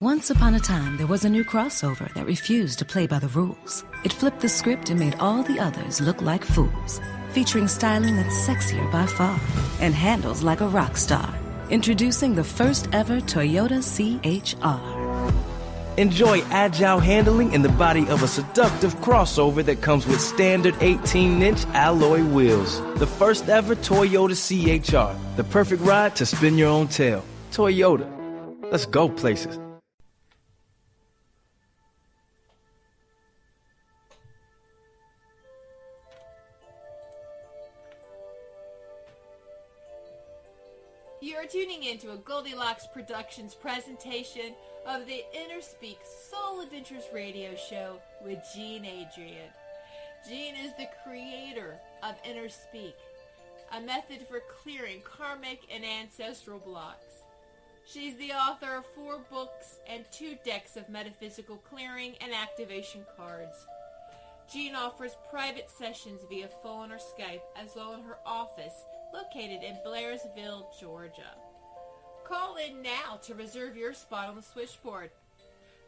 Once upon a time, there was a new crossover that refused to play by the rules. It flipped the script and made all the others look like fools. Featuring styling that's sexier by far and handles like a rock star. Introducing the first ever Toyota CHR. Enjoy agile handling in the body of a seductive crossover that comes with standard 18-inch alloy wheels. The first ever Toyota CHR. The perfect ride to spin your own tail. Toyota. Let's go places. You are tuning in to a Goldilocks Productions presentation of the InnerSpeak Soul Adventures radio show with Jean Adrienne. Jean is the creator of InnerSpeak, a method for clearing karmic and ancestral blocks. She's the author of 4 books and 2 decks of metaphysical clearing and activation cards. Jean offers private sessions via phone or Skype, as well as her office located in Blairsville, Georgia. Call in now to reserve your spot on the switchboard.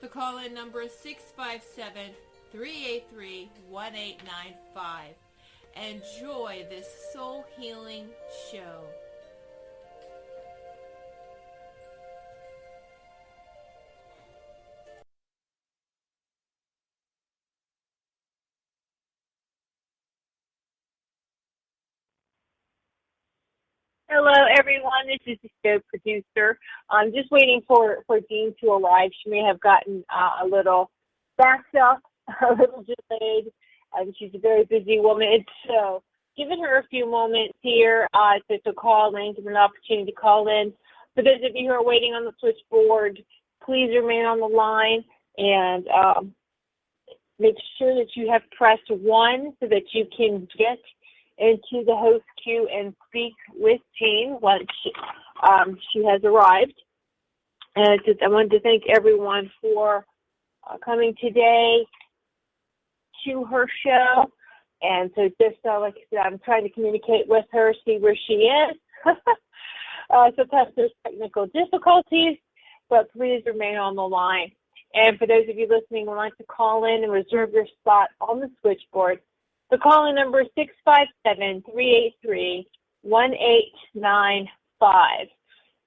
The call-in number is 657-383-1895. Enjoy this soul-healing show. Hello, everyone. This is the show producer. I'm just waiting for Jean to arrive. She may have gotten a little backed up, a little delayed. She's a very busy woman. So giving her a few moments here to call in, give her an opportunity to call in. For those of you who are waiting on the switchboard, please remain on the line and make sure that you have pressed 1 so that you can get into the host queue and speak with Jean once she has arrived. And I wanted to thank everyone for coming today to her show. And so just like I said, I'm trying to communicate with her, see where she is. Sometimes there's technical difficulties, but please remain on the line. And for those of you listening who would like to call in and reserve your spot on the switchboard, the call-in number is 657-383-1895.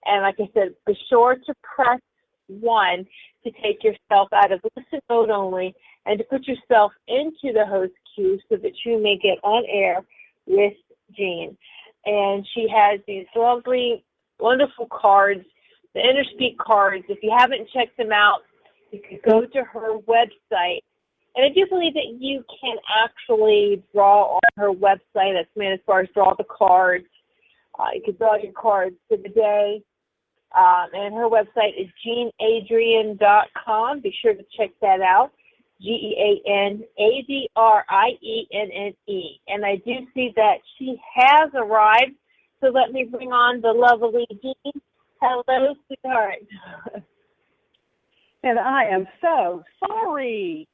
And like I said, be sure to press 1 to take yourself out of listen mode only and to put yourself into the host queue so that you may get on air with Jean. And she has these lovely, wonderful cards, the InnerSpeak cards. If you haven't checked them out, you can go to her website. And I do believe that you can actually draw on her website. That's meant as far as draw the cards. You can draw your cards for the day. And her website is jeanadrienne.com. Be sure to check that out. GeanAdrienne. And I do see that she has arrived. So let me bring on the lovely Jean. Hello, sweetheart. And I am so sorry.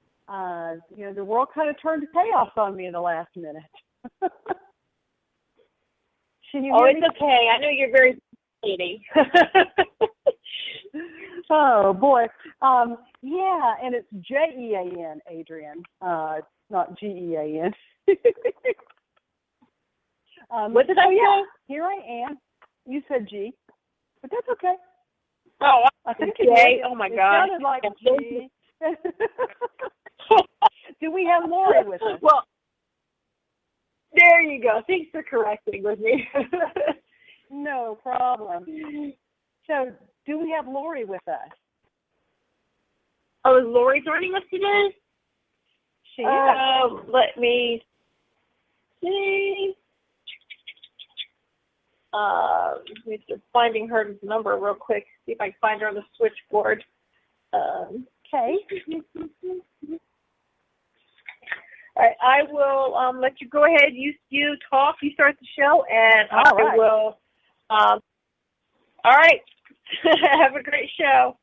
The world kind of turned to chaos on me in the last minute. It's okay. I know you're very lady. Oh, boy. Yeah, and it's Jean, Adrienne, not Gean. What did I say? Here I am. You said G, but that's okay. Oh, I think J. Oh, my God. It sounded like G. Do we have Laurie with us? Well, there you go. Thanks for correcting with me. No problem. So, do we have Laurie with us? Oh, is Laurie joining us today? She is. Let me see. Just finding her number real quick. See if I can find her on the switchboard. Okay. All right, I will let you go ahead. You talk. You start the show, and I will. All right. Have a great show.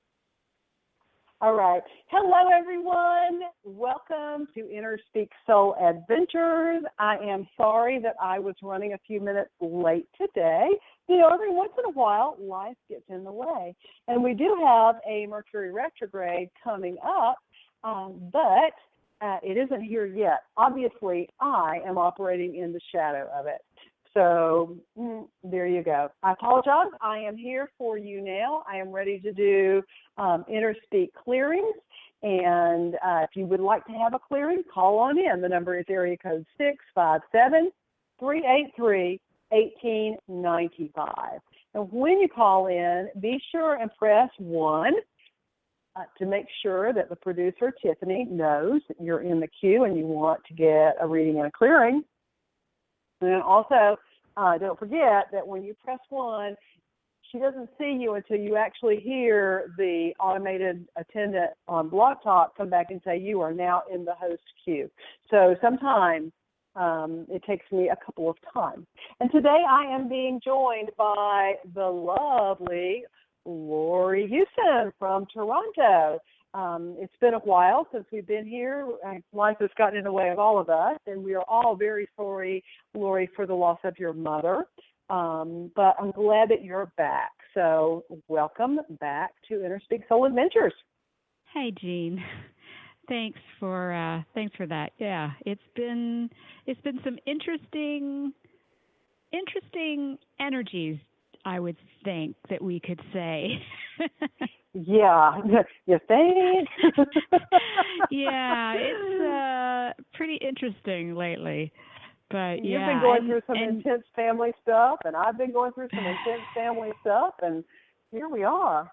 All right. Hello, everyone. Welcome to InnerSpeak Soul Adventures. I am sorry that I was running a few minutes late today. You know, every once in a while, life gets in the way. And we do have a Mercury retrograde coming up, but it isn't here yet. Obviously, I am operating in the shadow of it. So there you go. I apologize. I am here for you now. I am ready to do InnerSpeak clearings. And if you would like to have a clearing, call on in. The number is area code 657-383-1895. And when you call in, be sure and press 1 to make sure that the producer, Tiffany, knows that you're in the queue and you want to get a reading and a clearing. And then also, don't forget that when you press 1, she doesn't see you until you actually hear the automated attendant on Blog Talk come back and say you are now in the host queue. So sometimes it takes me a couple of times. And today I am being joined by the lovely Laurie Huston from Toronto. It's been a while since we've been here. Life has gotten in the way of all of us, and we are all very sorry, Laurie, for the loss of your mother. But I'm glad that you're back. So welcome back to InnerSpeak Soul Adventures. Hey, Jean. Thanks for that. Yeah, it's been some interesting energies, I would think that we could say. Yeah, you think? Yeah, it's pretty interesting lately. But You've been going through some intense family stuff, and I've been going through some intense family stuff, and here we are.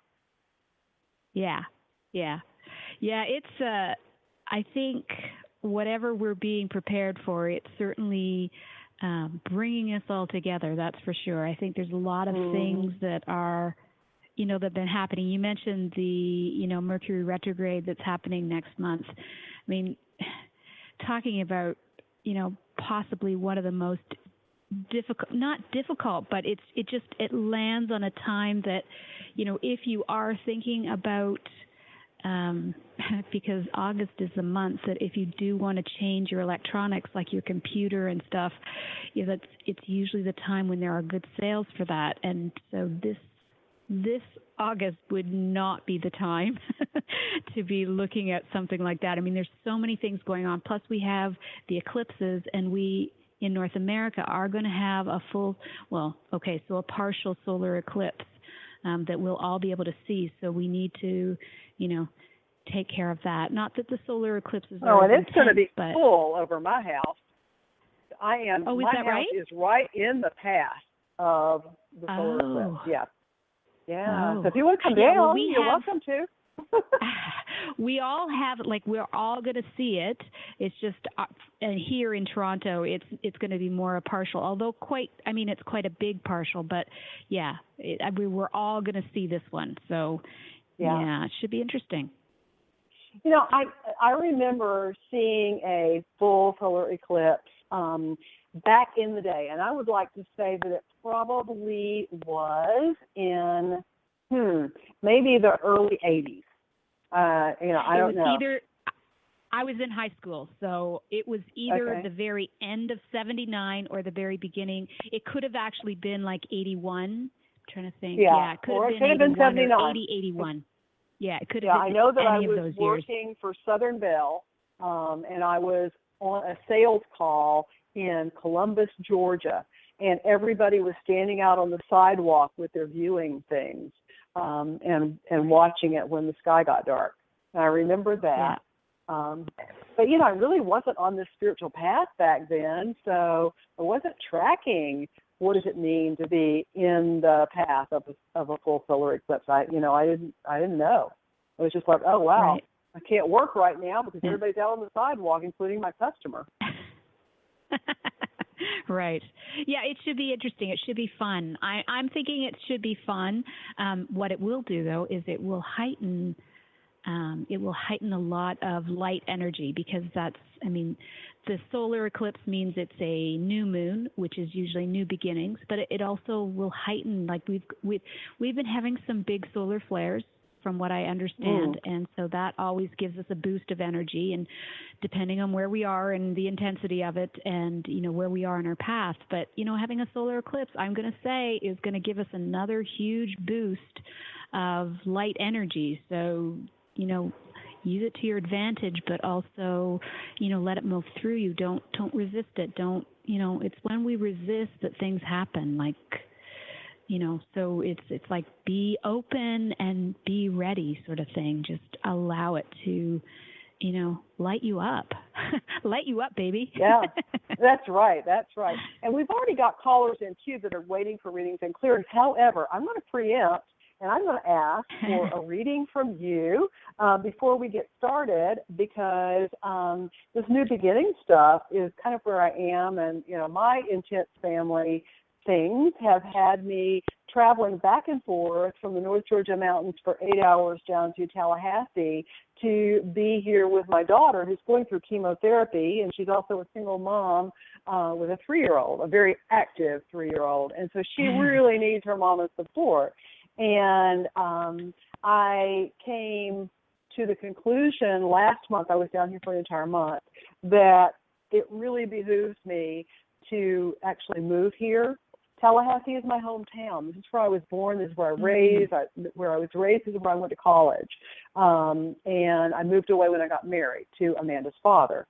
Yeah. It's I think whatever we're being prepared for, it's certainly bringing us all together. That's for sure. I think there's a lot of things that are, that have been happening. You mentioned the, Mercury retrograde that's happening next month. I mean, talking about, possibly one of the most not difficult, but it lands on a time that, if you are thinking about, because August is the month that if you do want to change your electronics, like your computer and stuff, it's usually the time when there are good sales for that. And so this August would not be the time to be looking at something like that. I mean, there's so many things going on. Plus, we have the eclipses, and we in North America are going to have a partial solar eclipse that we'll all be able to see. So we need to, take care of that. Not that the solar eclipses are and it's intense, going to be but full over my house. My that house is right in the path of the solar eclipse. Yeah. Yeah. Oh. So if you want to come down, you're welcome to. We all have, we're all going to see it. It's just, and here in Toronto, it's going to be more a partial, although it's quite a big partial, but yeah, we're all going to see this one. So yeah, it should be interesting. I remember seeing a full solar eclipse back in the day, and I would like to say that it probably was in maybe the early 80s. I don't know. I was in high school, so it was either the very end of 79 or the very beginning. It could have actually been 81. I'm trying to think. Yeah, it could have been 79. 80, 81. Yeah, it could have been I know that any I of was those years. working for Southern Bell, and I was on a sales call in Columbus, Georgia, and everybody was standing out on the sidewalk with their viewing things and watching it when the sky got dark. And I remember that. Yeah. But, I really wasn't on this spiritual path back then, so I wasn't tracking what does it mean to be in the path of a full solar eclipse. I didn't know. It was just like, oh, wow, right. I can't work right now because everybody's out on the sidewalk, including my customer. Right. Yeah, it should be interesting. It should be fun. I'm thinking it should be fun. What it will do, though, is it will heighten a lot of light energy because the solar eclipse means it's a new moon, which is usually new beginnings, but it also will heighten, we've been having some big solar flares from what I understand. And so that always gives us a boost of energy, and depending on where we are and the intensity of it and, where we are in our path. But, having a solar eclipse, I'm going to say, is going to give us another huge boost of light energy. So, use it to your advantage, but also, let it move through you. Don't resist it. It's when we resist that things happen. Like, so it's like be open and be ready sort of thing. Just allow it to, light you up. Light you up, baby. Yeah, that's right. That's right. And we've already got callers in queue that are waiting for readings and clearings. However, I'm going to preempt, and I'm going to ask for a reading from you before we get started, because this new beginning stuff is kind of where I am. And, my intense family things have had me traveling back and forth from the North Georgia mountains for 8 hours down to Tallahassee to be here with my daughter, who's going through chemotherapy, and she's also a single mom with a 3-year-old, a very active 3-year-old. And so she really needs her mama's support. And I came to the conclusion last month, I was down here for an entire month, that it really behooves me to actually move here. Tallahassee is my hometown. This is where I was born. This is where I raised. Where I was raised. This is where I went to college. And I moved away when I got married to Amanda's father.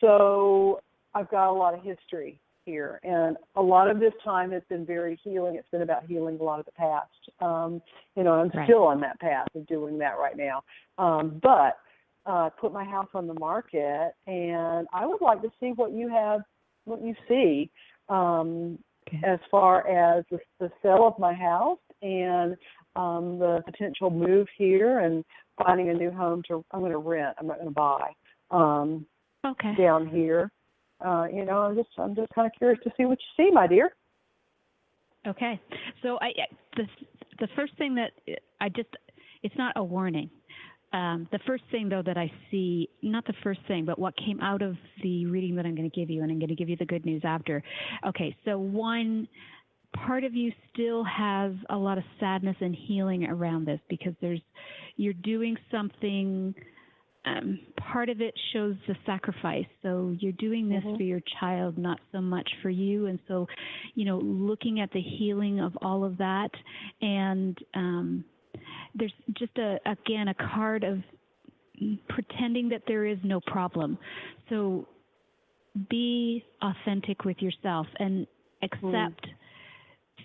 So I've got a lot of history here. And a lot of this time has been very healing. It's been about healing a lot of the past. I'm still on that path of doing that right now. But put my house on the market, and I would like to see what you see. As far as the sale of my house and the potential move here and finding a new home I'm going to rent. I'm not going to buy down here. I'm just kind of curious to see what you see, my dear. Okay. So the first thing that it's not a warning. The first thing, though, that I see, not the first thing, but what came out of the reading that I'm going to give you, and I'm going to give you the good news after. Okay, so one part of you still has a lot of sadness and healing around this, because you're doing something. Part of it shows the sacrifice. So you're doing this for your child, not so much for you. And so, looking at the healing of all of that, and there's just a card of pretending that there is no problem. So be authentic with yourself and accept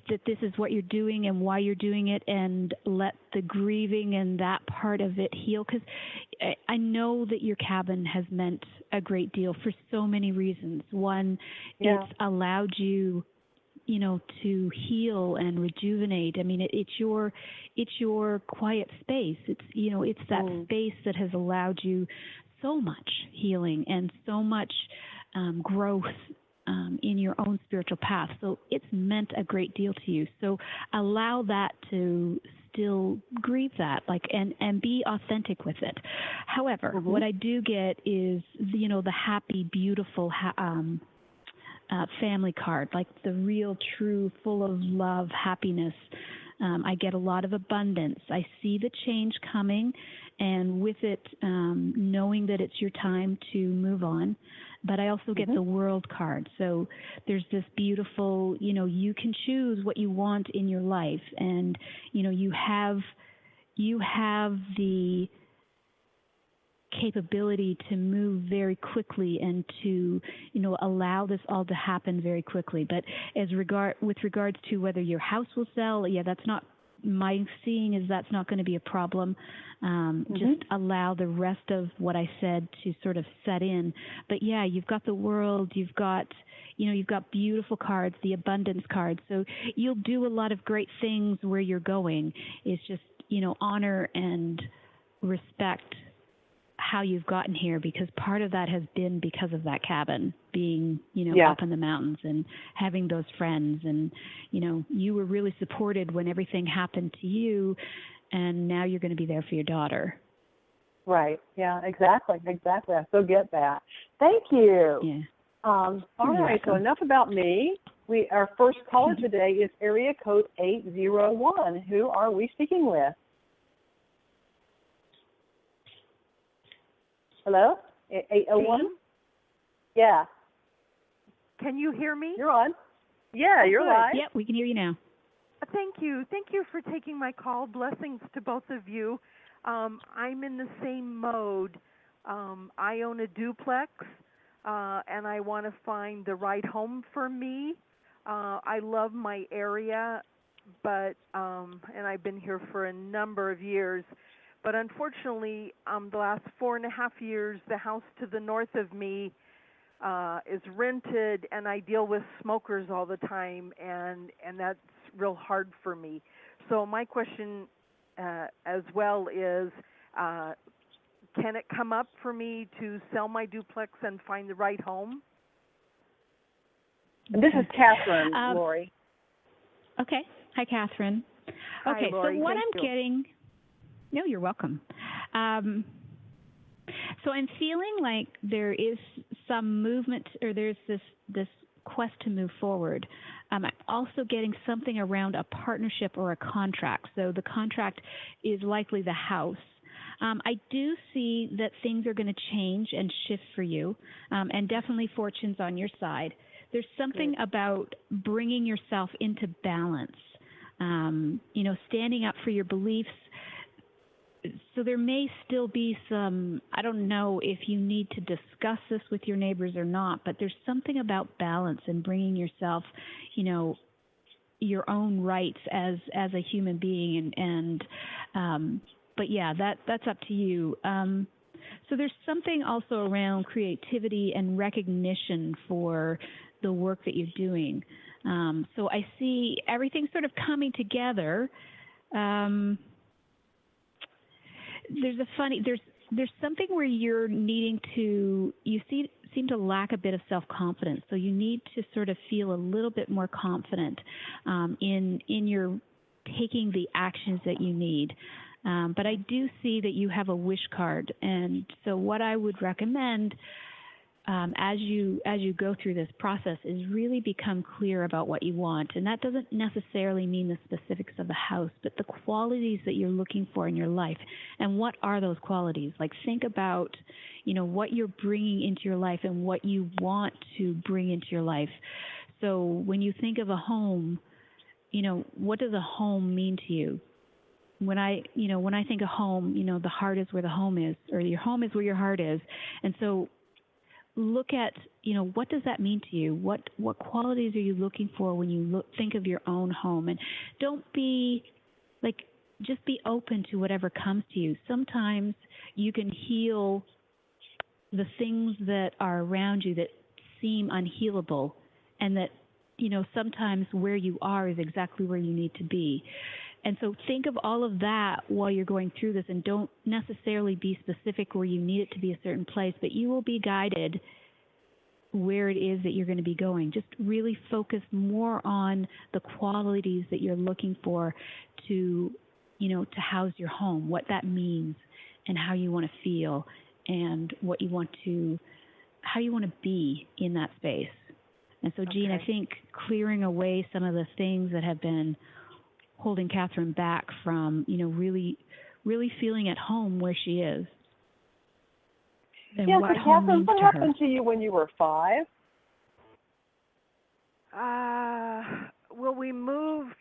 that this is what you're doing and why you're doing it, and let the grieving and that part of it heal. Because I know that your cabin has meant a great deal for so many reasons. One, it's allowed you to heal and rejuvenate. I mean, it's your quiet space. It's that space that has allowed you so much healing and so much growth in your own spiritual path. So it's meant a great deal to you. So allow that to still grieve that, and be authentic with it. However, what I do get is, the happy, beautiful, family card, like the real, true, full of love, happiness. I get a lot of abundance. I see the change coming, and with it, knowing that it's your time to move on. But I also get the world card. So there's this beautiful, you can choose what you want in your life, and you have the capability to move very quickly and to allow this all to happen very quickly. But with regards to whether your house will sell, that's not my seeing, is that's not going to be a problem. Just allow the rest of what I said to sort of set in. But you've got the world, you've got beautiful cards, the abundance cards. So you'll do a lot of great things where you're going. It's just honor and respect how you've gotten here, because part of that has been because of that cabin being, up in the mountains and having those friends. And, you were really supported when everything happened to you, and now you're going to be there for your daughter. Right. Yeah, exactly. I still get that. Thank you. Yeah. All right. So enough about me. Our first caller today is area code 801. Who are we speaking with? Hello? 801? Jean? Yeah. Can you hear me? You're on. Yeah, you're good. live. Yep, we can hear you now. Thank you. Thank you for taking my call. Blessings to both of you. I'm in the same mode. I own a duplex, and I want to find the right home for me. I love my area, but and I've been here for a number of years. But unfortunately, the last 4.5 years, the house to the north of me is rented, and I deal with smokers all the time, and that's real hard for me. So my question as well is, can it come up for me to sell my duplex and find the right home? This is Catherine, Laurie. Okay. Hi, Catherine. Okay, Hi, Laurie. So what Thank I'm you. getting... No, you're welcome. So I'm feeling like there is some movement, or there's this quest to move forward. I'm also getting something around a partnership or a contract. So the contract is likely the house. I do see that things are going to change and shift for you, and definitely fortune's on your side. There's something about bringing yourself into balance, standing up for your beliefs. So there may still be some, I don't know if you need to discuss this with your neighbors or not, but there's something about balance and bringing yourself, your own rights as a human being. But yeah, that's up to you. So there's something also around creativity and recognition for the work that you're doing. So I see everything sort of coming together. There's something where you're needing to, seem to lack a bit of self-confidence. So you need to sort of feel a little bit more confident in your taking the actions that you need. But I do see that you have a wish card. And so what I would recommend as you go through this process is really become clear about what you want. And that doesn't necessarily mean the specifics of the house, but the qualities that you're looking for in your life. And what are those qualities? Like, think about, what you're bringing into your life and what you want to bring into your life. So when you think of a home, what does a home mean to you? When I think of home, the heart is where the home is, or your home is where your heart is. And so look at, what does that mean to you? What qualities are you looking for when you think of your own home? And don't be just be open to whatever comes to you. Sometimes you can heal the things that are around you that seem unhealable, and that, sometimes where you are is exactly where you need to be. And so think of all of that while you're going through this, and don't necessarily be specific where you need it to be a certain place, but you will be guided where it is that you're going to be going. Just really focus more on the qualities that you're looking for to house your home, what that means, and how you want to feel, and how you want to be in that space. And so, Jean, I think clearing away some of the things that have been holding Catherine back from, really, really feeling at home where she is. And Yes, what home Catherine, means what to happened her. to you when you were 5? Well, we moved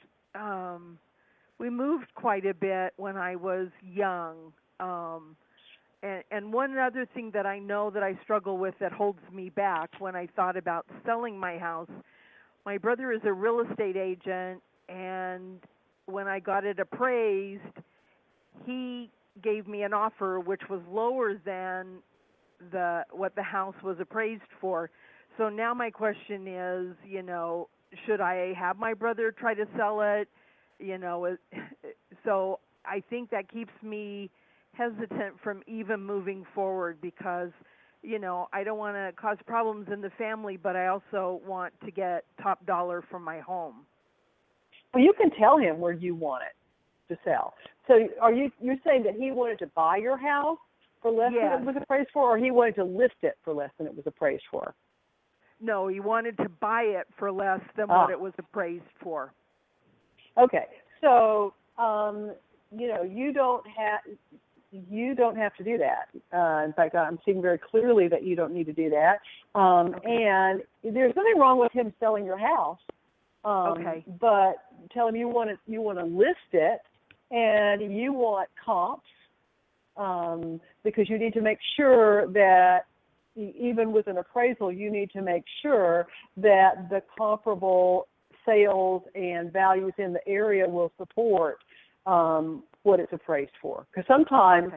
quite a bit when I was young. And one other thing that I know that I struggle with that holds me back when I thought about selling my house, my brother is a real estate agent, and when I got it appraised, he gave me an offer which was lower than what the house was appraised for. So now my question is, should I have my brother try to sell it? So I think that keeps me hesitant from even moving forward, because I don't want to cause problems in the family, but I also want to get top dollar for my home. Well, you can tell him where you want it to sell. So you're saying that he wanted to buy your house for less than it was appraised for, or he wanted to list it for less than it was appraised for? No, he wanted to buy it for less than what it was appraised for. Okay, so you don't have to do that. In fact, I'm seeing very clearly that you don't need to do that. And there's nothing wrong with him selling your house. But tell him you want to list it, and you want comps, because you need to make sure that even with an appraisal, you need to make sure that the comparable sales and values in the area will support what it's appraised for. Because sometimes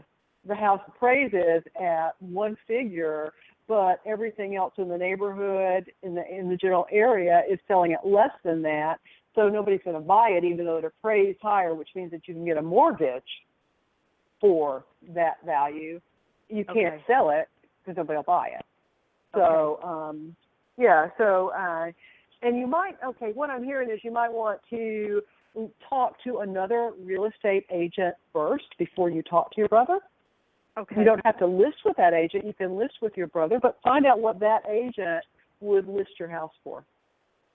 the house appraises at one figure, but everything else in the neighborhood, in the general area, is selling at less than that. So nobody's going to buy it, even though it appraised higher, which means that you can get a mortgage for that value. You can't sell it because nobody will buy it. So, and you might, what I'm hearing is you might want to talk to another real estate agent first before you talk to your brother. You don't have to list with that agent. You can list with your brother, but find out what that agent would list your house for.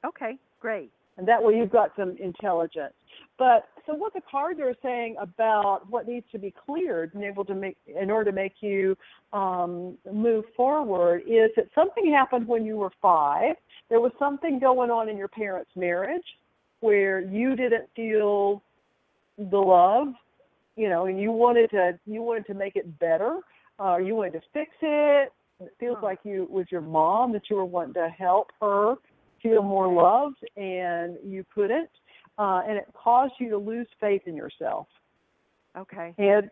Okay, great. And that way you've got some intelligence. But so what the cards are saying about what needs to be cleared in order to make you move forward is that something happened when you were 5. There was something going on in your parents' marriage where you didn't feel the love, and you wanted to make it better. You wanted to fix it. It feels like it was your mom that you were wanting to help her feel more loved, and you couldn't. And it caused you to lose faith in yourself. And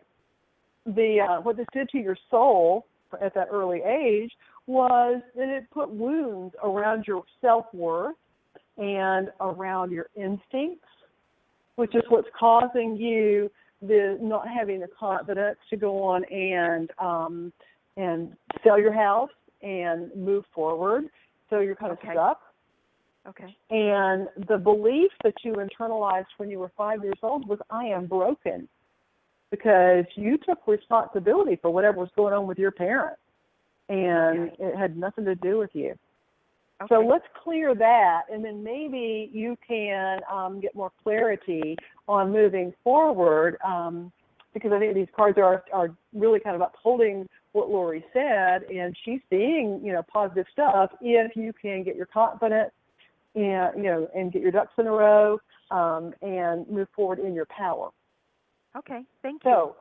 what this did to your soul at that early age was that it put wounds around your self-worth and around your instincts, which is what's causing you the not having the confidence to go on and sell your house and move forward. So you're kind of stuck. And the belief that you internalized when you were 5 years old was, I am broken, because you took responsibility for whatever was going on with your parents, and it had nothing to do with you. So let's clear that, and then maybe you can get more clarity on moving forward, because I think these cards are really kind of upholding what Laurie said, and she's seeing, positive stuff if you can get your confidence and get your ducks in a row, and move forward in your power. Thank you. So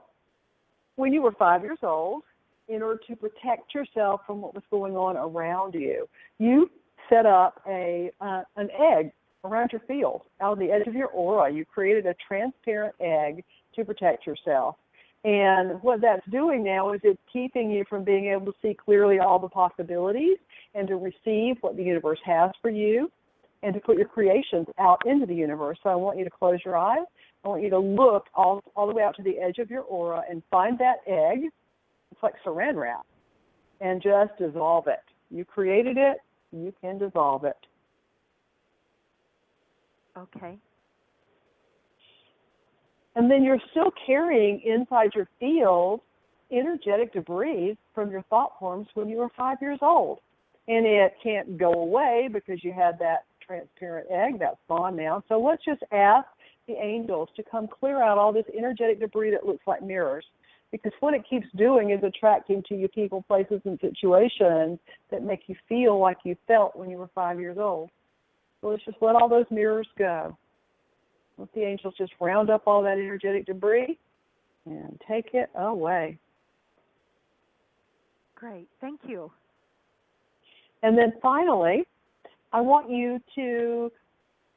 when you were 5 years old, in order to protect yourself from what was going on around you, you set up an egg around your field, out on the edge of your aura. You created a transparent egg to protect yourself. And what that's doing now is it's keeping you from being able to see clearly all the possibilities and to receive what the universe has for you and to put your creations out into the universe. So I want you to close your eyes. I want you to look all the way out to the edge of your aura and find that egg. It's like saran wrap. And just dissolve it. You created it. You can dissolve it. And then you're still carrying inside your field energetic debris from your thought forms when you were 5 years old. And it can't go away because you had that transparent egg. That's gone now. So let's just ask the angels to come clear out all this energetic debris that looks like mirrors. Because what it keeps doing is attracting to you people, places, and situations that make you feel like you felt when you were 5 years old. So let's just let all those mirrors go. Let the angels just round up all that energetic debris and take it away. Great. Thank you. And then finally, I want you to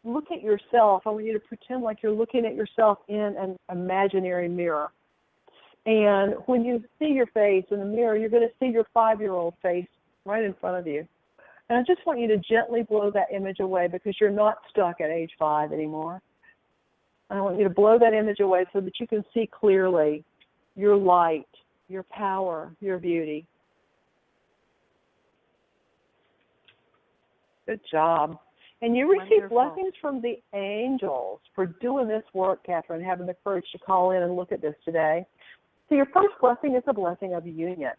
look at yourself. I want you to pretend like you're looking at yourself in an imaginary mirror. And when you see your face in the mirror, you're going to see your 5-year-old face right in front of you. And I just want you to gently blow that image away because you're not stuck at age 5 anymore. I want you to blow that image away so that you can see clearly your light, your power, your beauty. Good job. And you receive blessings from the angels for doing this work, Catherine, having the courage to call in and look at this today. So your first blessing is a blessing of union,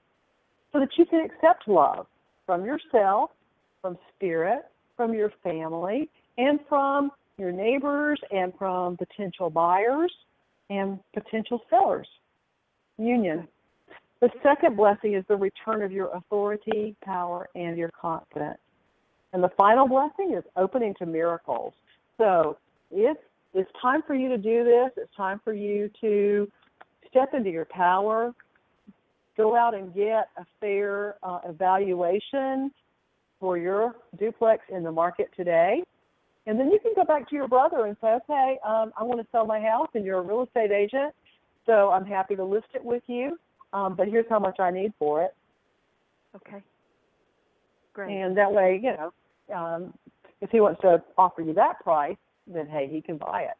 so that you can accept love from yourself, from spirit, from your family, and from your neighbors, and from potential buyers and potential sellers. Union. The second blessing is the return of your authority, power, and your confidence. And the final blessing is opening to miracles. So it's time for you to do this. It's time for you to step into your power, go out and get a fair evaluation for your duplex in the market today. And then you can go back to your brother and say, okay, I want to sell my house, and you're a real estate agent, so I'm happy to list it with you, but here's how much I need for it. Okay. Great. And that way, if he wants to offer you that price, then, hey, he can buy it.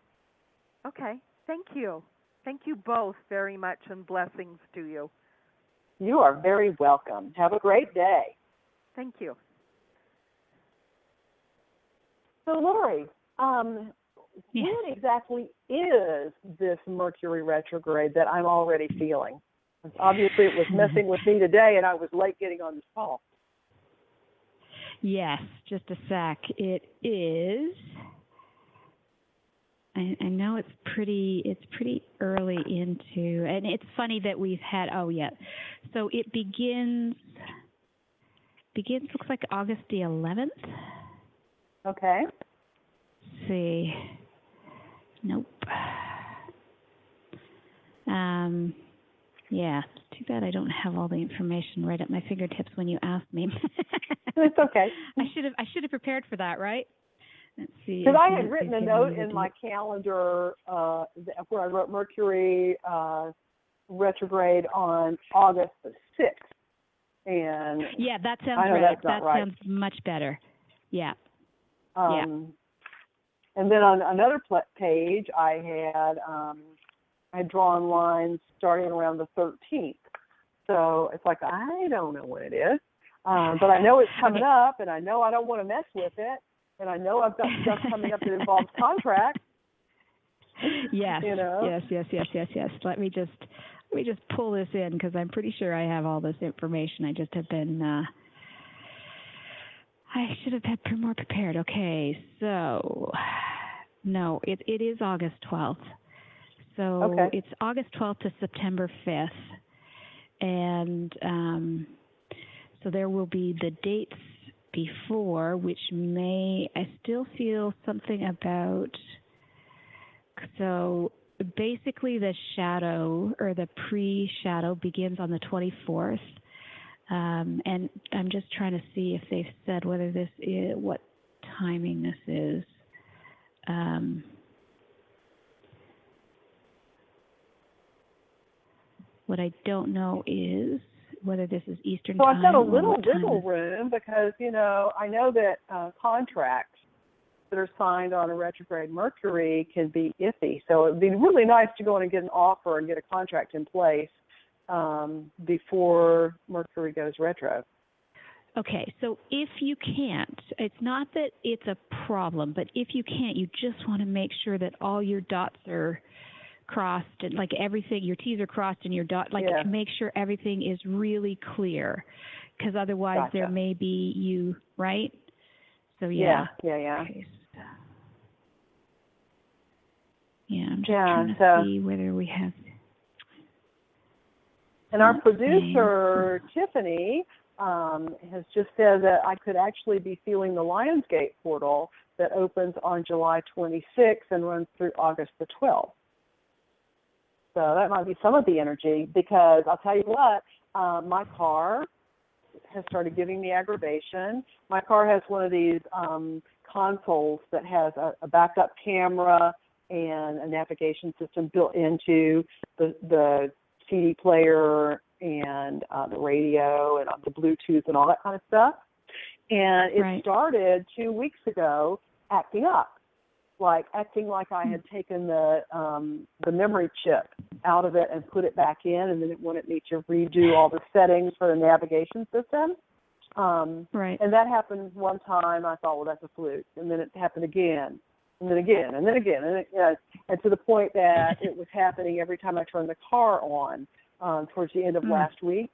Okay. Thank you. Thank you both very much, and blessings to you. You are very welcome. Have a great day. Thank you. So, Laurie, Yes. when exactly is this Mercury retrograde that I'm already feeling? Obviously, it was messing with me today, and I was late getting on this call. Yes, just a sec. It is. I know it's pretty early into, and it's funny that we've had. Oh yeah, so it begins looks like August the 11th. Okay. Let's see. Nope. Yeah, it's too bad I don't have all the information right at my fingertips when you asked me. It's okay. I should have prepared for that, right? Let's see. Because I had written a note in my calendar where I wrote Mercury retrograde on August the 6th. And yeah, that sounds I know right. that's not that right. sounds much better. Yeah. And then on another page, I had drawn lines starting around the 13th. So it's like, I don't know when it is. But I know it's coming up, and I know I don't want to mess with it. And I know I've got stuff coming up that involves contracts. Yes, you know? yes. Let me just pull this in, because I'm pretty sure I have all this information. I just have been. I should have been more prepared. Okay, so no, it is August 12th. So it's August 12th to September 5th, and so there will be the dates before, which I still feel something about. So basically the shadow, or the pre-shadow, begins on the 24th. And I'm just trying to see if they've said whether this is, what timing this is. What I don't know is whether this is Eastern time. So I've got a or little what time wiggle room, because, I know that contracts that are signed on a retrograde Mercury can be iffy. So it would be really nice to go in and get an offer and get a contract in place before Mercury goes retro. Okay, so if you can't, it's not that it's a problem, but if you can't, you just want to make sure that all your dots are crossed, and like everything, your T's are crossed and your dot, make sure everything is really clear, because otherwise there may be right? So yeah. Okay, so. Yeah, I'm just trying to see whether we have. And our producer, Tiffany, has just said that I could actually be feeling the Lionsgate portal that opens on July 26th and runs through August the 12th. So that might be some of the energy, because I'll tell you what, my car has started giving me aggravation. My car has one of these consoles that has a backup camera and a navigation system built into the CD player and the radio and the Bluetooth and all that kind of stuff. And it started 2 weeks ago acting up, acting like I had taken the memory chip out of it and put it back in, and then it wanted me to redo all the settings for the navigation system. And that happened one time. I thought, well, that's a fluke. And then it happened again, and then again, and then again. And to the point that it was happening every time I turned the car on towards the end of last week.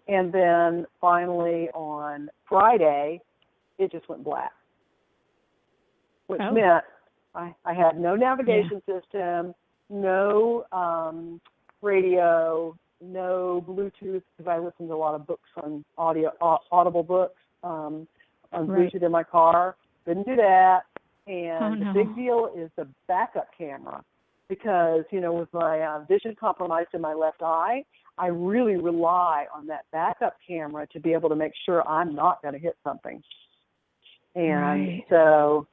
And then finally on Friday, it just went black, which meant I had no navigation system, no radio, no Bluetooth because I listen to a lot of books on audible books on Bluetooth in my car. Didn't do that. And the big deal is the backup camera because, with my vision compromised in my left eye, I really rely on that backup camera to be able to make sure I'm not going to hit something. And so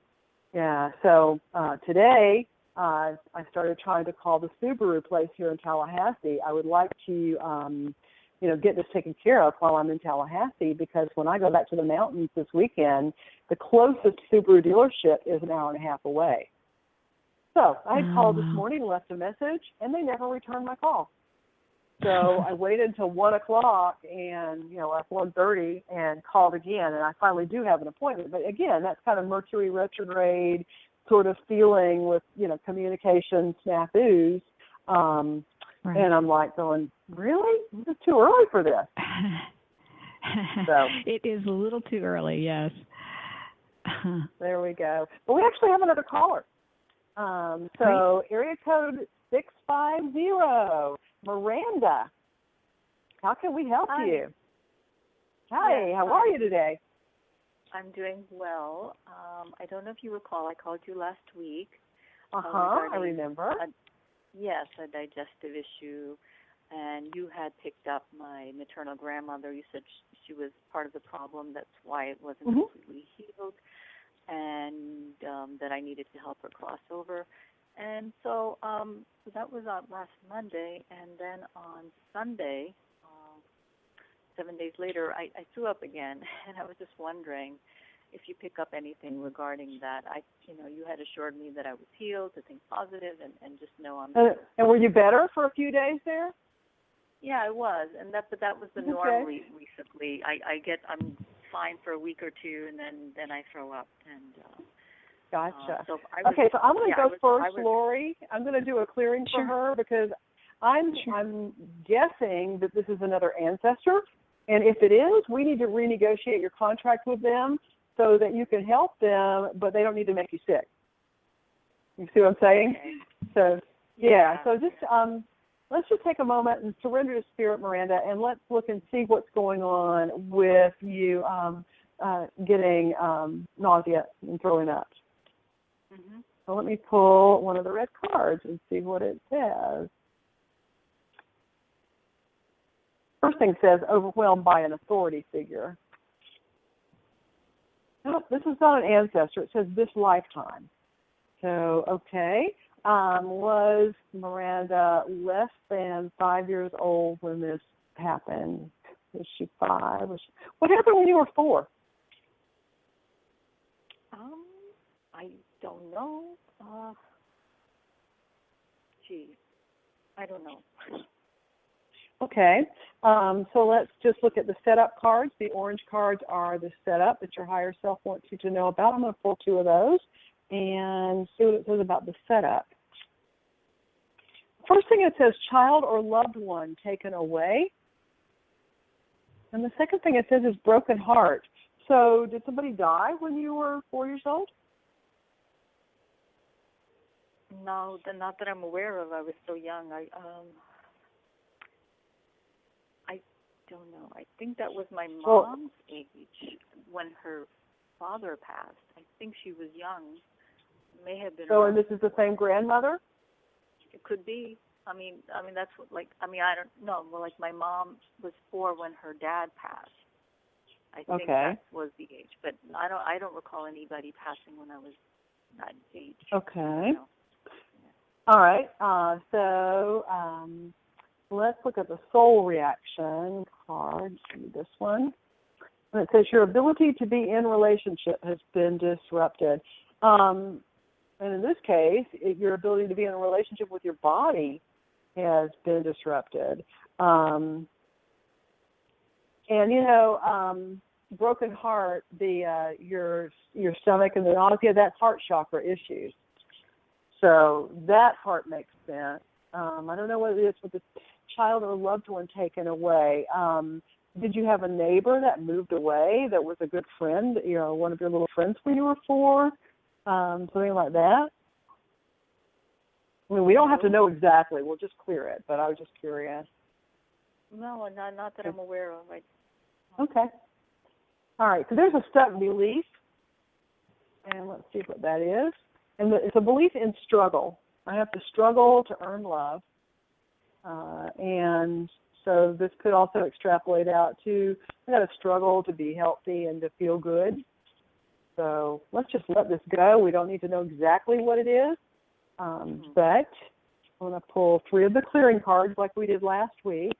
today I started trying to call the Subaru place here in Tallahassee. I would like to, get this taken care of while I'm in Tallahassee because when I go back to the mountains this weekend, the closest Subaru dealership is an hour and a half away. So I called this morning, left a message, and they never returned my call. So I waited until 1 o'clock and, at 1:30 and called again, and I finally do have an appointment. But again, that's kind of Mercury retrograde sort of feeling with, communication snafus. And I'm like going, really? It's too early for this. So it is a little too early, yes. There we go. But we actually have another caller. So area code 650, Miranda. How can we help you? Hi, how are you today? I'm doing well. I don't know if you recall, I called you last week. I remember. A digestive issue, and you had picked up my maternal grandmother. You said she was part of the problem. That's why it wasn't completely healed, and that I needed to help her cross over. And so that was last Monday, and then on Sunday, 7 days later, I threw up again, and I was just wondering if you pick up anything regarding that. You had assured me that I was healed, to think positive, and just know I'm. And were you better for a few days there? Yeah, I was, and that was the norm recently. I'm fine for a week or two, and then I throw up. And gotcha. So I'm going to go first, Laurie. I'm going to do a clearing for her because I'm guessing that this is another ancestor, and if it is, we need to renegotiate your contract with them so that you can help them, but they don't need to make you sick. You see what I'm saying? Okay. So just let's just take a moment and surrender to Spirit, Miranda, and let's look and see what's going on with you getting nausea and throwing up. Mm-hmm. So let me pull one of the red cards and see what it says. First thing says, overwhelmed by an authority figure. No, this is not an ancestor. It says this lifetime. So, okay. Was Miranda less than 5 years old when this happened? Was she 5? What happened when you were 4? I don't know. I don't know. Okay. So let's just look at the setup cards. The orange cards are the setup that your higher self wants you to know about. I'm going to pull 2 of those and see what it says about the setup. First thing it says, child or loved one taken away. And the second thing it says is broken heart. So did somebody die when you were 4 years old? No, not that I'm aware of. I was so young. I don't know. I think that was my mom's age when her father passed. I think she was young. May have been. So, and this is the same grandmother? It could be. I mean, that's what, I don't know. Well, my mom was 4 when her dad passed. I think that was the age, but I don't recall anybody passing when I was that age. Okay. All right. So let's look at the soul reaction card. This one. And it says your ability to be in relationship has been disrupted. And in this case, your ability to be in a relationship with your body has been disrupted. And, broken heart, your stomach and the nausea, that's heart chakra issues. So that part makes sense. I don't know what it is with the child or loved one taken away. Did you have a neighbor that moved away that was a good friend, one of your little friends when you were 4? Something like that? I mean, we don't have to know exactly. We'll just clear it, but I was just curious. No, not that I'm aware of. Okay. All right, so there's a stuck belief, and let's see what that is. And it's a belief in struggle. I have to struggle to earn love. And so this could also extrapolate out to I got to struggle to be healthy and to feel good. So let's just let this go. We don't need to know exactly what it is. But I'm going to pull 3 of the clearing cards like we did last week.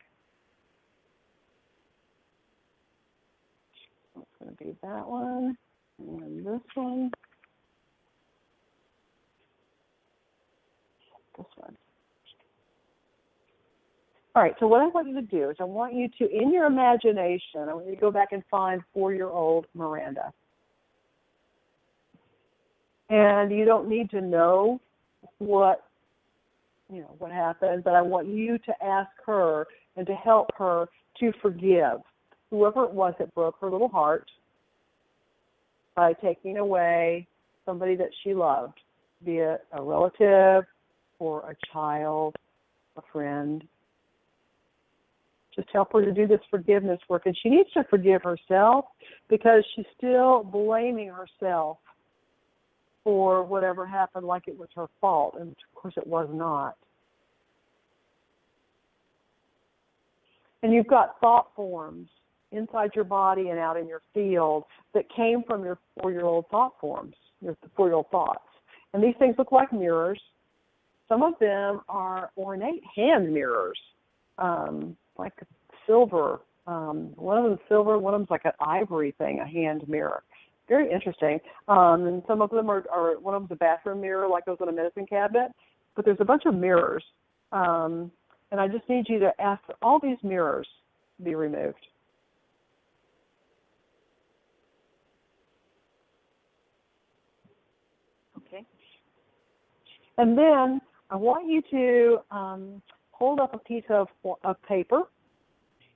It's going to be that one and this one. This one. All right, so what I want you to do is I want you to, in your imagination, I want you to go back and find 4-year-old Miranda. And you don't need to know what happened, but I want you to ask her and to help her to forgive whoever it was that broke her little heart by taking away somebody that she loved, be it a relative or a child, a friend. Just help her to do this forgiveness work. And she needs to forgive herself because she's still blaming herself for whatever happened like it was her fault. And, of course, it was not. And you've got thought forms inside your body and out in your field that came from your 4-year-old thought forms, your 4-year-old thoughts. And these things look like mirrors. Some of them are ornate hand mirrors, like silver. One of them is silver, one of them is like an ivory thing, a hand mirror. Very interesting. And some of them are one of them is a bathroom mirror, like those in a medicine cabinet. But there's a bunch of mirrors. And I just need you to ask for all these mirrors to be removed. Okay. And then I want you to hold up a piece of paper,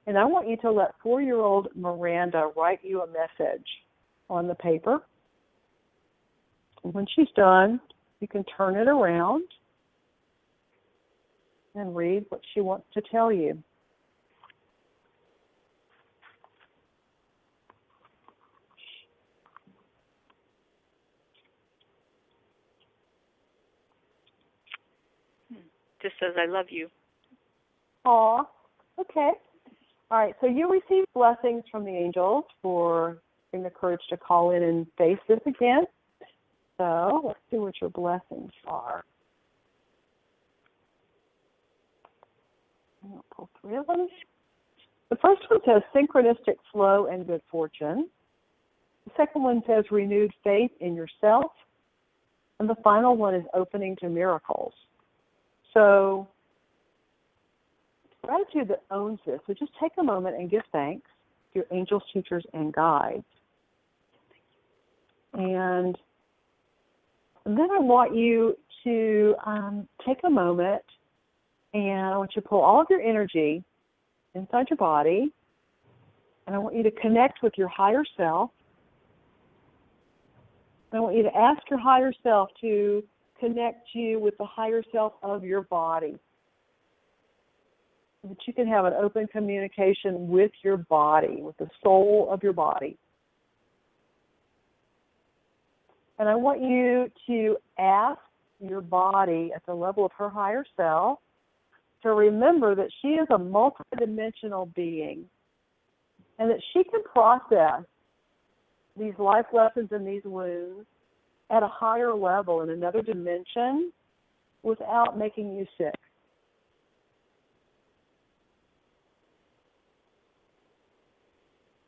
and I want you to let 4-year-old Miranda write you a message on the paper. And when she's done, you can turn it around and read what she wants to tell you. Just says, I love you. Aw, okay. All right, so you receive blessings from the angels for having the courage to call in and face this again. So let's see what your blessings are. I'll pull 3 of them. The first one says synchronistic flow and good fortune. The second one says renewed faith in yourself. And the final one is opening to miracles. So gratitude that owns this. So just take a moment and give thanks to your angels, teachers, and guides. And then I want you to take a moment and I want you to pull all of your energy inside your body, and I want you to connect with your higher self. And I want you to ask your higher self to connect you with the higher self of your body, so that you can have an open communication with your body, with the soul of your body. And I want you to ask your body at the level of her higher self to remember that she is a multidimensional being and that she can process these life lessons and these wounds at a higher level in another dimension without making you sick.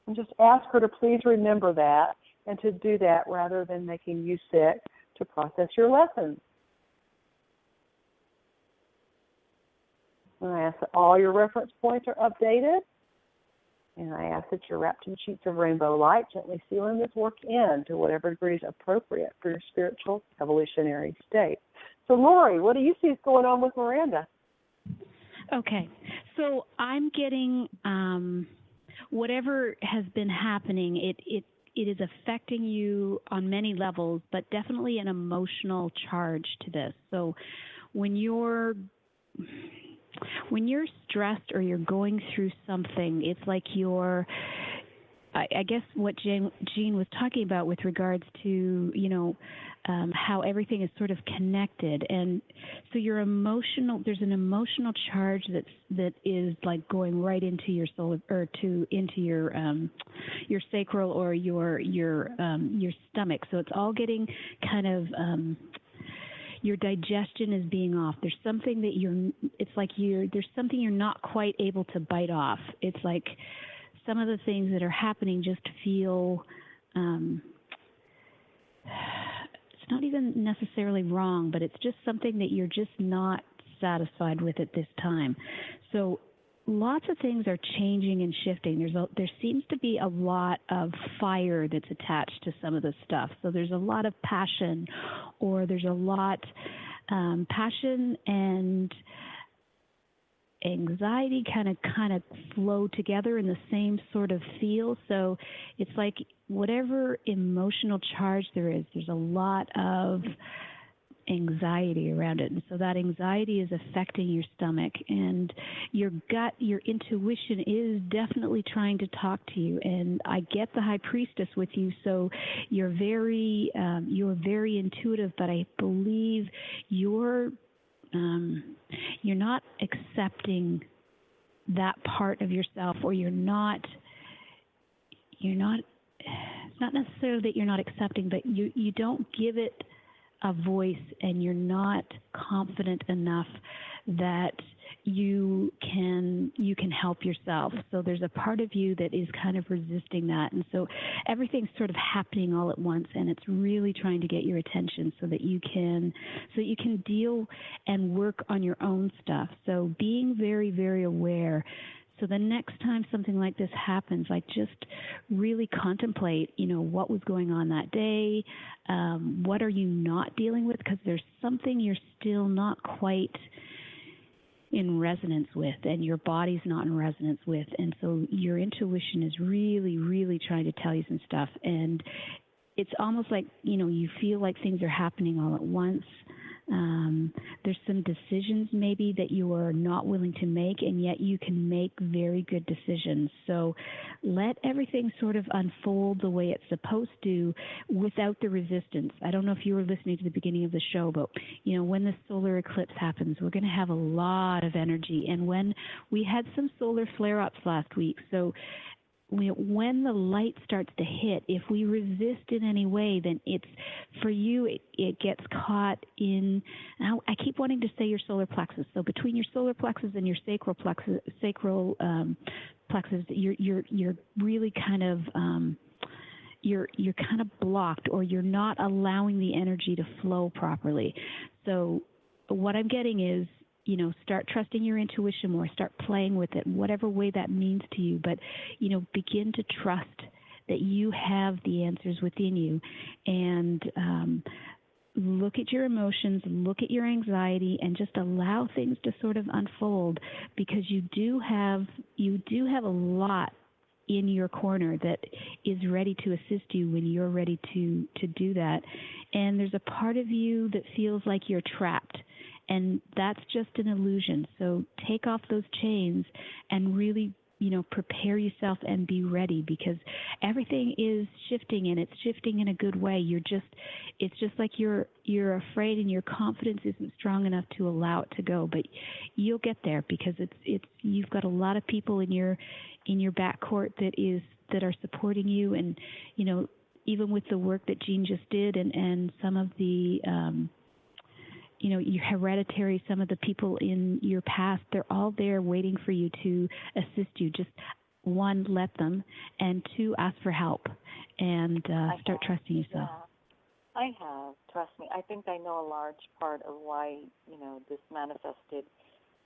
And just ask her to please remember that and to do that rather than making you sick to process your lessons. And I ask that all your reference points are updated. And I ask that you're wrapped in sheets of rainbow light, gently sealing this work in to whatever degree is appropriate for your spiritual evolutionary state. So, Laurie, what do you see is going on with Miranda? Okay. So I'm getting whatever has been happening, it is affecting you on many levels, but definitely an emotional charge to this. So when you're when you're stressed or you're going through something, it's like you're, I guess what Jean was talking about with regards to, how everything is sort of connected, and so your emotional, there's an emotional charge that is like going right into your soul or into your sacral or your stomach. So it's all getting kind of your digestion is being off. There's something that there's something you're not quite able to bite off. It's like some of the things that are happening just feel, it's not even necessarily wrong, but it's just something that you're just not satisfied with at this time. So lots of things are changing and shifting. There seems to be a lot of fire that's attached to some of this stuff. So there's a lot of passion, or there's a lot passion and anxiety kind of flow together in the same sort of feel. So it's like whatever emotional charge there is, there's a lot of anxiety around it. And so that anxiety is affecting your stomach, and your gut, your intuition is definitely trying to talk to you. And I get the High Priestess with you, so you're very intuitive, but I believe you're not accepting that part of yourself, or you're not, it's not necessarily that you're not accepting, but you don't give it a voice, and you're not confident enough that you can help yourself. So there's a part of you that is kind of resisting that, and so everything's sort of happening all at once, and it's really trying to get your attention so that you can deal and work on your own stuff. So being very, very aware. So the next time something like this happens, like just really contemplate, what was going on that day, what are you not dealing with, because there's something you're still not quite in resonance with, and your body's not in resonance with, and so your intuition is really, really trying to tell you some stuff, and it's almost like, you feel like things are happening all at once. There's some decisions maybe that you are not willing to make, and yet you can make very good decisions. So let everything sort of unfold the way it's supposed to without the resistance. I don't know if you were listening to the beginning of the show, but, when the solar eclipse happens, we're going to have a lot of energy. And when we had some solar flare-ups last week, so when the light starts to hit, if we resist in any way, then it's, for you, it gets caught in, I keep wanting to say your solar plexus. So between your solar plexus and your sacral plexus, you're really kind of, you're kind of blocked, or you're not allowing the energy to flow properly. So what I'm getting is, start trusting your intuition more, start playing with it, whatever way that means to you, but, begin to trust that you have the answers within you, and look at your emotions, look at your anxiety, and just allow things to sort of unfold, because you do have a lot in your corner that is ready to assist you when you're ready to do that. And there's a part of you that feels like you're trapped, and that's just an illusion. So take off those chains and really, prepare yourself and be ready, because everything is shifting, and it's shifting in a good way. It's just like you're afraid, and your confidence isn't strong enough to allow it to go, but you'll get there, because you've got a lot of people in your back court that are supporting you, and even with the work that Jean just did, and some of the your hereditary, some of the people in your past, they're all there waiting for you to assist you. Just one, let them, and two, ask for help, and start trusting yourself. Yeah, I have. Trust me. I think I know a large part of why, this manifested,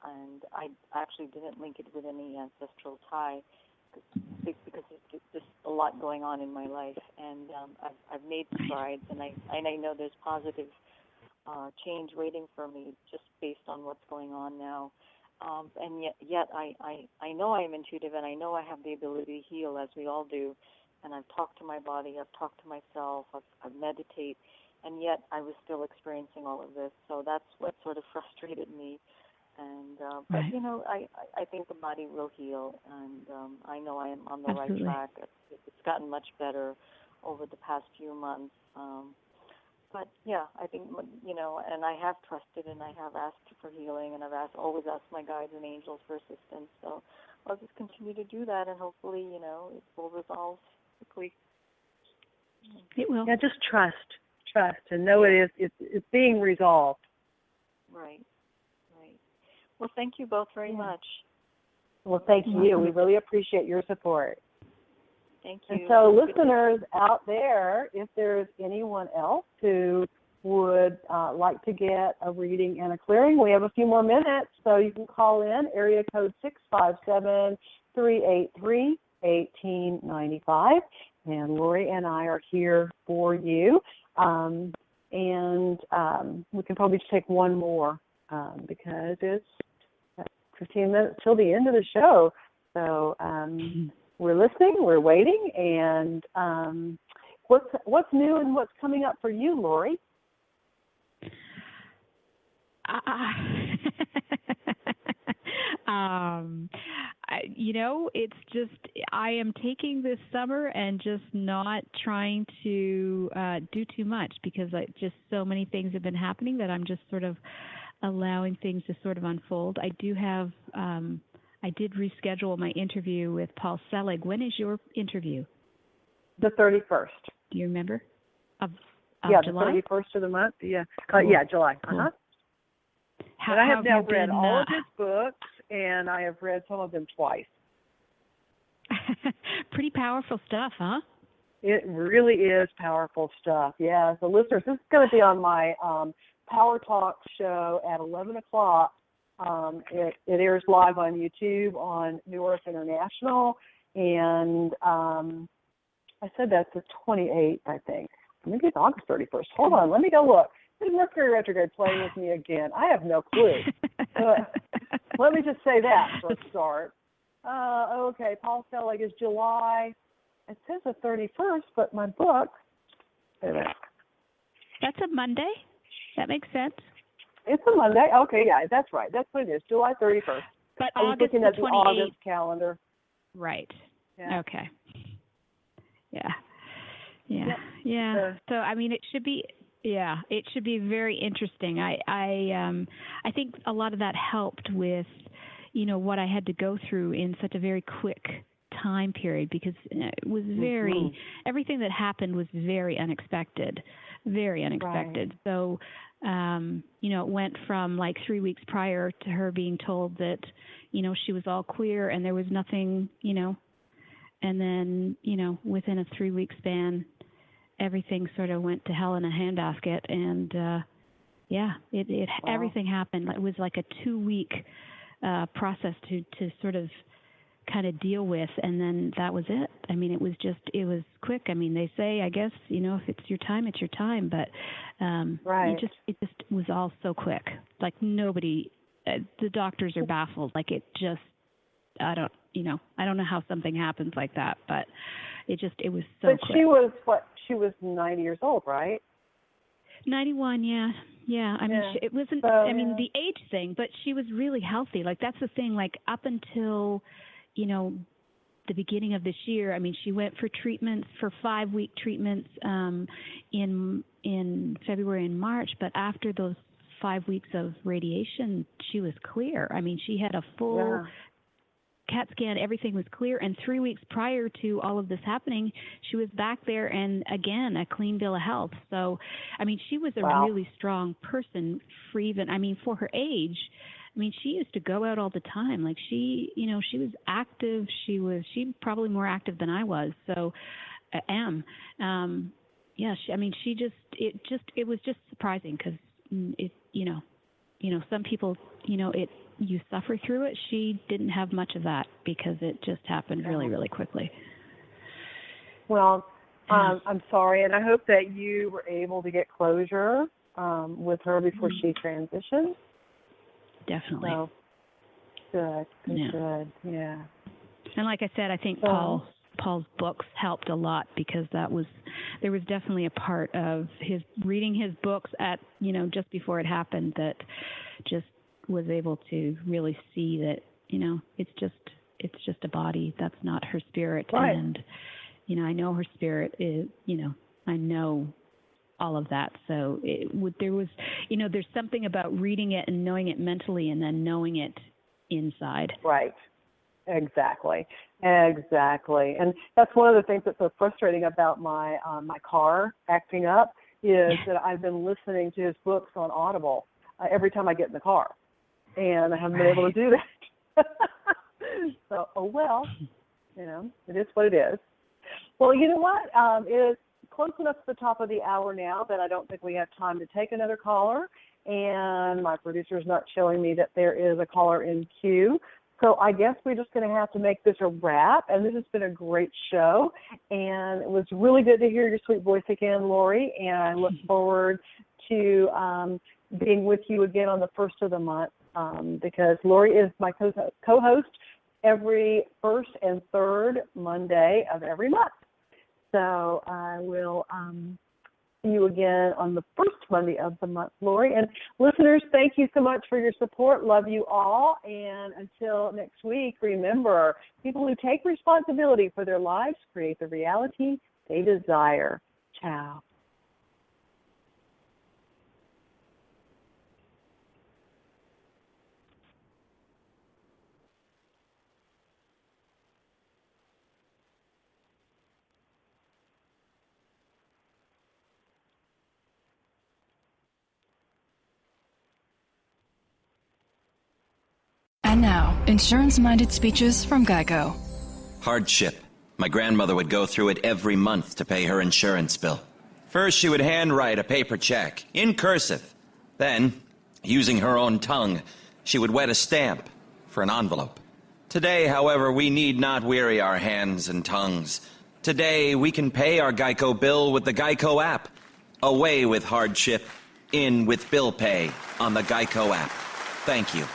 and I actually didn't link it with any ancestral tie, because there's just a lot going on in my life, and I've made strides, and I know there's positive change waiting for me just based on what's going on now. And yet I know I'm intuitive, and I know I have the ability to heal, as we all do. And I've talked to my body, I've talked to myself, I've meditate, and yet I was still experiencing all of this. So that's what sort of frustrated me. And but you know, I think the body will heal, and I know I am on the Absolutely. right track. It's gotten much better over the past few months. But yeah, I think, you know, and I have trusted and I have asked for healing, and I've always asked my guides and angels for assistance. So I'll just continue to do that, and hopefully, you know, it will resolve quickly. It will. Yeah, just trust, and know it's being resolved. Right. Well, thank you both very much. Well, thank you. We really appreciate your support. Thank you. And so, listeners out there, if there's anyone else who would like to get a reading and a clearing, we have a few more minutes, so you can call in, area code 657-383-1895, and Laurie and I are here for you. And we can probably just take one more because it's 15 minutes till the end of the show. So we're listening, we're waiting, and what's new and what's coming up for you, Laurie? You know, it's just I am taking this summer and just not trying to do too much because just so many things have been happening that I'm just sort of allowing things to sort of unfold. I do have I did reschedule my interview with Paul Selig. When is your interview? The 31st. Do you remember? Of the July? 31st of the month. Yeah, cool. Yeah, July. Cool. Uh-huh. And I have now read all of his books, and I have read some of them twice. Pretty powerful stuff, huh? It really is powerful stuff. Yeah, so listeners, this is going to be on my Power Talk show at 11 o'clock. It airs live on YouTube on New Earth International, and I said that's the 28th, I think. Maybe it's August 31st. Hold on, let me go look. Is Mercury retrograde playing with me again? I have no clue. Let me just say that for a start. Okay, Paul Selig is July. It says the 31st, but my book. Wait a minute. That's a Monday. That makes sense. It's a Monday. Okay, yeah, that's right. That's what it is. July 31st. But I was August looking the at the 28th. August calendar. Right. Yeah. Okay. Yeah. So I mean, it should be. Yeah, it should be very interesting. I think a lot of that helped with, you know, what I had to go through in such a very quick time period because it was very everything that happened was very unexpected. Right. So, you know, it went from like 3 weeks prior to her being told that, you know, she was all clear and there was nothing, you know, and then, you know, within a 3-week span, everything sort of went to hell in a handbasket, and everything happened. It was like a 2-week process to sort of kind of deal with, and then that was it. I mean, it was quick. I mean, they say, I guess, you know, if it's your time, it's your time, but it just was all so quick. Like nobody, the doctors are baffled. Like it just, I don't know how something happens like that, but it was so quick. But she was 90 years old, right? 91, yeah. I mean, it wasn't, the age thing, but she was really healthy. Like, that's the thing, like, up until, you know, the beginning of this year, I mean, she went for treatments, for 5-week treatments in February and March, but after those 5 weeks of radiation, she was clear. I mean, she had a full CAT scan, everything was clear, and 3 weeks prior to all of this happening, she was back there and, again, a clean bill of health. So, I mean, she was a really strong person for even, I mean, for her age. I mean, she used to go out all the time. Like, she, you know, she was active. She probably more active than I was, so am. It was just surprising because it, you know, some people, you know, you suffer through it. She didn't have much of that because it just happened really, really quickly. Well, I'm sorry, and I hope that you were able to get closure with her before she transitioned. Definitely. So, good, yeah. And like I said, I think Paul's books helped a lot because there was definitely a part of his reading his books at, you know, just before it happened that just was able to really see that, you know, it's just a body. That's not her spirit. Right. And, you know, I know her spirit is, you know, I know all of that. So there was, you know, there's something about reading it and knowing it mentally and then knowing it inside. Right. Exactly. And that's one of the things that's so frustrating about my car acting up is that I've been listening to his books on Audible every time I get in the car, and I haven't been able to do that. So, oh well, you know, it is what it is. Well, you know what? It's close enough to the top of the hour now that I don't think we have time to take another caller, and my producer's not showing me that there is a caller in queue. So I guess we're just going to have to make this a wrap, and this has been a great show, and it was really good to hear your sweet voice again, Laurie, and I look forward to being with you again on the first of the month because Laurie is my co-host every first and third Monday of every month. So I will see you again on the first Monday of the month, Laurie. And listeners, thank you so much for your support. Love you all. And until next week, remember, people who take responsibility for their lives create the reality they desire. Ciao. And now, insurance-minded speeches from Geico. Hardship. My grandmother would go through it every month to pay her insurance bill. First, she would handwrite a paper check, in cursive. Then, using her own tongue, she would wet a stamp for an envelope. Today, however, we need not weary our hands and tongues. Today, we can pay our Geico bill with the Geico app. Away with hardship, in with bill pay on the Geico app. Thank you.